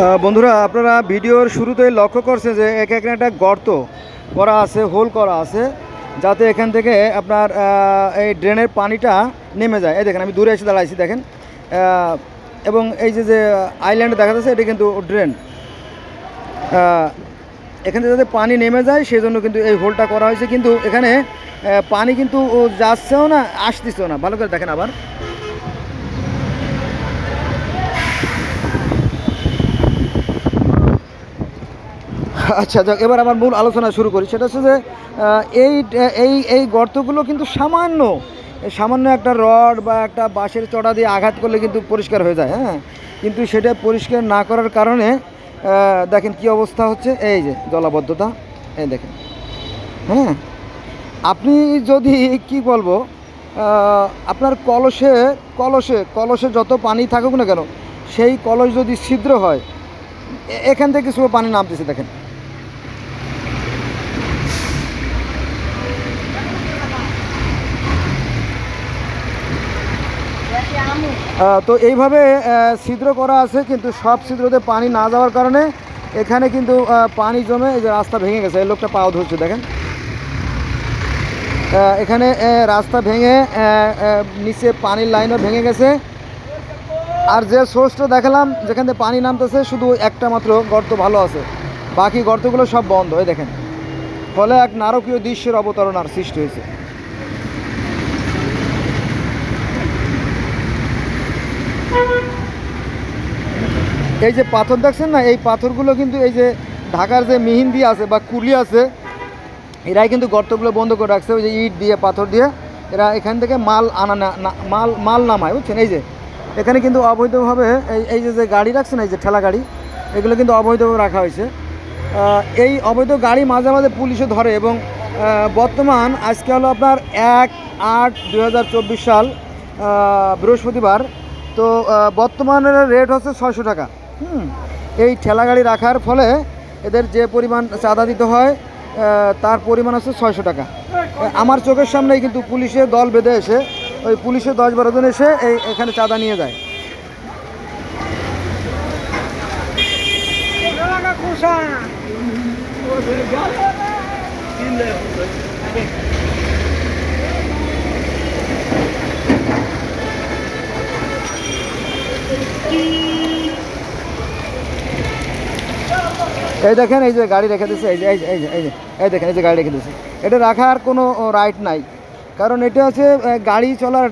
বন্ধুরা, আপনারা ভিডিওর শুরুতেই লক্ষ্য করছেন যে এখানে একটা গর্ত করা আছে, হোল করা আছে, যাতে এখান থেকে আপনার এই ড্রেনের পানিটা নেমে যায়। এই দেখেন, আমি দূরে এসে দাঁড়াইছি, দেখেন। এবং এই যে আইল্যান্ড দেখা যাচ্ছে, এটা কিন্তু ড্রেন। এখান থেকে যাতে পানি নেমে যায় সেই জন্য কিন্তু এই হোলটা করা হয়েছে। কিন্তু এখানে পানি কিন্তু যাচ্ছেও না, আসতেছেও না। ভালো করে দেখেন আবার। আচ্ছা যাক, এবার আমার মূল আলোচনা শুরু করি। সেটা হচ্ছে যে এই এই এই গর্তগুলো কিন্তু সামান্য একটা রড বা একটা বাঁশের চড়া দিয়ে আঘাত করলে কিন্তু পরিষ্কার হয়ে যায়। হ্যাঁ, কিন্তু সেটা পরিষ্কার না করার কারণে দেখেন কি অবস্থা হচ্ছে। এই যে জলাবদ্ধতা, এই দেখেন। হ্যাঁ, আপনি যদি কি বলবো, আপনার কলসে কলসে কলসে যত পানি থাকুক না কেন, সেই কলস যদি ছিদ্র হয়, এখান থেকে কিছু পানি নামতেছে, দেখেন। তো এইভাবে ছিদ্র করা আছে, কিন্তু সব ছিদ্রতে পানি না যাওয়ার কারণে এখানে কিন্তু পানি জমে এই যে রাস্তা ভেঙে গেছে। এই লোকটা পাও ধরছে, দেখেন। এখানে রাস্তা ভেঙে নিচে পানির লাইনও ভেঙে গেছে। আর যে সোর্সটা দেখালাম, যেখান থেকে পানি নামতেছে, শুধু একটা মাত্র গর্ত ভালো আছে, বাকি গর্তগুলো সব বন্ধ। এই দেখেন, ফলে এক নারকীয় দৃশ্যের অবতারণার সৃষ্টি হয়েছে। এই যে পাথর দেখছেন না, এই পাথরগুলো কিন্তু এই যে ঢাকার যে মেহেন্দি আছে বা কুলি আছে, এরাই কিন্তু গর্তগুলো বন্ধ করে রাখছে। ওই যে ইট দিয়ে, পাথর দিয়ে এরা এখান থেকে মাল আনা মাল নামায়, বুঝছেন। এই যে এখানে কিন্তু অবৈধভাবে এই যে গাড়ি রাখছে না, এই যে ঠেলা গাড়ি, এগুলো কিন্তু অবৈধভাবে রাখা হয়েছে। এই অবৈধ গাড়ি মাঝে মাঝে পুলিশে ধরে। এবং বর্তমান আজকে হলো আপনার 1/8/2024 সাল, বৃহস্পতিবার। তো বর্তমানের রেট হচ্ছে 600 টাকা। এই ঠেলা গাড়ি রাখার ফলে এদের যে পরিমাণ চাঁদা দিতে হয়, তার পরিমাণ হচ্ছে 600 টাকা। আমার চোখের সামনেই কিন্তু পুলিশের দল বেঁধে এসে, ওই পুলিশের 10-12 জন এসে এখানে চাঁদা নিয়ে যায়। এই দেখেন, এই যে গাড়ি রেখে দিচ্ছে, এই যে এই যে এই যে এই যে এই দেখেন, এই যে গাড়ি রেখে দিচ্ছে। এটা রাখার কোনো রাইট নাই, কারণ এটা হচ্ছে গাড়ি চলার